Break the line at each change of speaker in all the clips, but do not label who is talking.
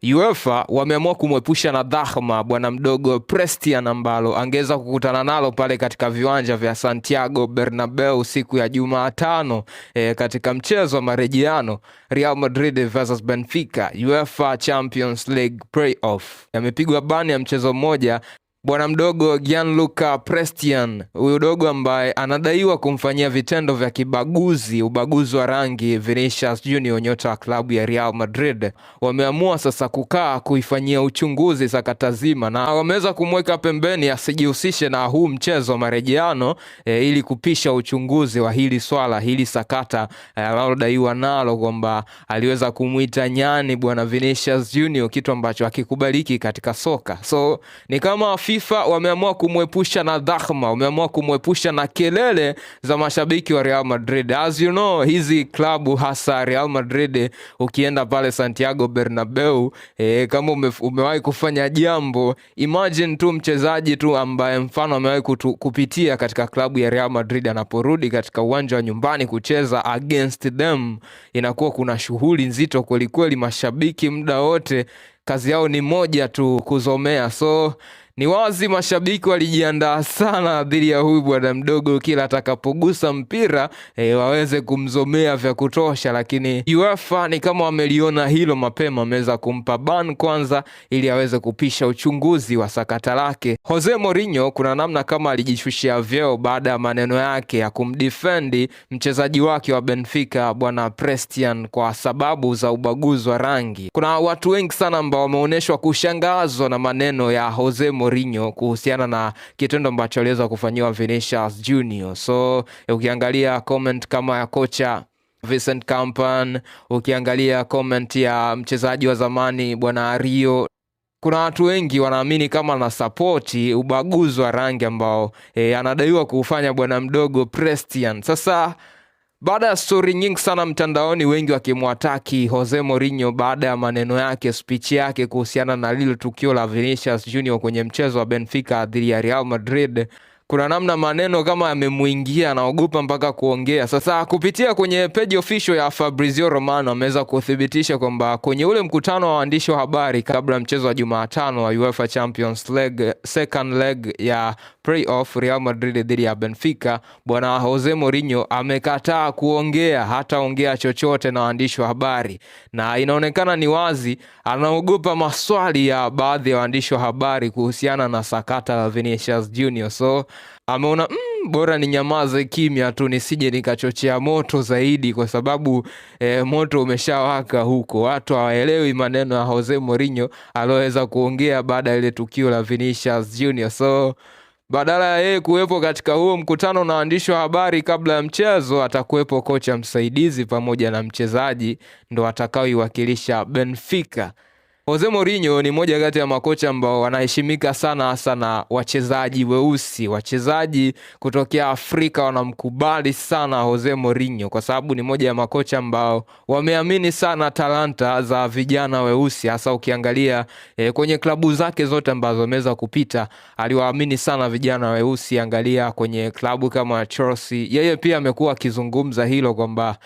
UEFA wameamua kumwepusha na dhahma bwana mdogo Prestia ambalo angeweza kukutana nalo pale katika viwanja vya Santiago Bernabeu siku ya Jumatano katika mchezo wa marejeano Real Madrid versus Benfica UEFA Champions League Playoff. Yamepigwa bani ya mchezo mmoja bwana mdogo Gianluca Prestian, huyu dogo ambaye anadaiwa kumfanyia vitendo vya ubaguzi wa rangi Vinicius Junior, nyota wa klabu ya Real Madrid. Wameamua sasa kuifanyia uchunguzi sakata zima na wameweza kumweka pembeni asijihusishe na huu mchezo marejeano ili kupisha uchunguzi wa hili sakata analodaiwa nalo kwamba aliweza kumuita nyani bwana Vinicius Junior, kitu ambacho hakikubaliki katika soka. So ni kama FIFA wameamua kumwepusha na dhahma, wameamua kumwepusha na kelele za mashabiki wa Real Madrid. As you know, hizi klabu hasa Real Madrid, ukienda pale Santiago Bernabeu, kama umewahi kufanya jambo, imagine tu mchezaji tu ambaye mfano amewahi kupitia katika klabu ya Real Madrid anaporudi katika uwanja wa nyumbani kucheza against them, inakuwa kuna shughuli nzito kweli kweli. Mashabiki muda wote kazi yao ni moja tu, kuzomea. So ni wazi mashabiki walijiandaa sana dhidi ya huyu bwana mdogo, kila atakapogusa mpira waweze kumzomea vya kutosha, lakini UEFA ni kama wameliona hilo mapema, wameweza kumpa ban kwanza ili aweze kupisha uchunguzi wa sakata lake. Jose Mourinho kuna namna kama alijishushia vyeo baada ya maneno yake ya kumdefend mchezaji wake wa Benfica bwana Prestian kwa sababu za ubaguzi wa rangi. Kuna watu wengi sana ambao wameonyeshwa kushangazwa na maneno ya Jose Mourinho kuhusiana na kitendo ambacho aliweza kufanyiwa Vinicius Junior. So ukiangalia comment kama ya kocha Vincent Kompany, ukiangalia comment ya mchezaji wa zamani bwana Rio, kuna watu wengi wanaamini kama na support ubaguzi wa rangi ambao anadaiwa kufanya bwana mdogo Prestian. Sasa baada ya story nyingi sana mtandaoni, wengi wakimwataki Jose Mourinho baada ya maneno yake, speech yake kuhusiana na lile tukio la Vinicius Junior kwenye mchezo wa Benfica dhidi ya Real Madrid, kuna namna maneno kama yamemuingia, anaogopa mpaka kuongea. Sasa kupitia kwenye page official ya Fabrizio Romano ameweza kuthibitisha kwamba kwenye ule mkutano wa waandishi wa habari kabla ya mchezo wa Jumatano wa UEFA Champions League second leg ya playoff Real Madrid dhidi ya Benfica, bwana Jose Mourinho amekataa kuongea, hataongea chochote na waandishi wa habari, na inaonekana ni wazi anaogopa maswali ya baadhi ya waandishi wa habari kuhusiana na sakata la Vinicius Junior. So ameona bora ni nyamaze kimya tu nisije nikachochea moto zaidi, kwa sababu moto umeshawaka huko. Watu hawaelewi maneno ya Jose Mourinho aloweza kuongea baada ya ile tukio la Vinicius Junior. So badala ya yeye kuwepo katika huo mkutano na waandishi wa habari kabla ya mchezo, atakuwepo kocha msaidizi pamoja na mchezaji ndo atakaoiwakilisha Benfica. Jose Mourinho ni moja kati ya makocha ambao wanaheshimika sana na wachezaji weusi. Wachezaji kutokea Afrika wanamkubali sana Jose Mourinho kwa sababu ni moja ya makocha ambao wameamini sana talanta za vijana weusi, hasa ukiangalia kwenye klabu zake zote ambazo ameweza kupita aliwaamini sana vijana weusi. Angalia kwenye klabu kama Chelsea, yeye pia amekuwa akizungumza hilo kwamba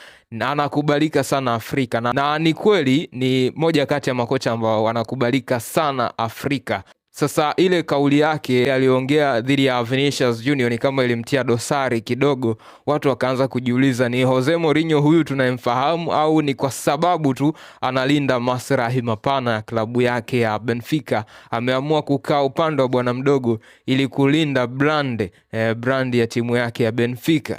anakubalika sana Afrika, na ni kweli ni moja kati ya makocha ambao wanakubalika sana Afrika. Sasa ile kauli yake aliongea dhidi ya Vinicius Junior ni kama ilimtia dosari kidogo. Watu wakaanza kujiuliza, ni Jose Mourinho huyu tunayemfahamu au ni kwa sababu tu analinda maslahi mapana ya klabu yake ya Benfica, ameamua kukaa upande wa bwana mdogo ili kulinda brand ya timu yake ya Benfica.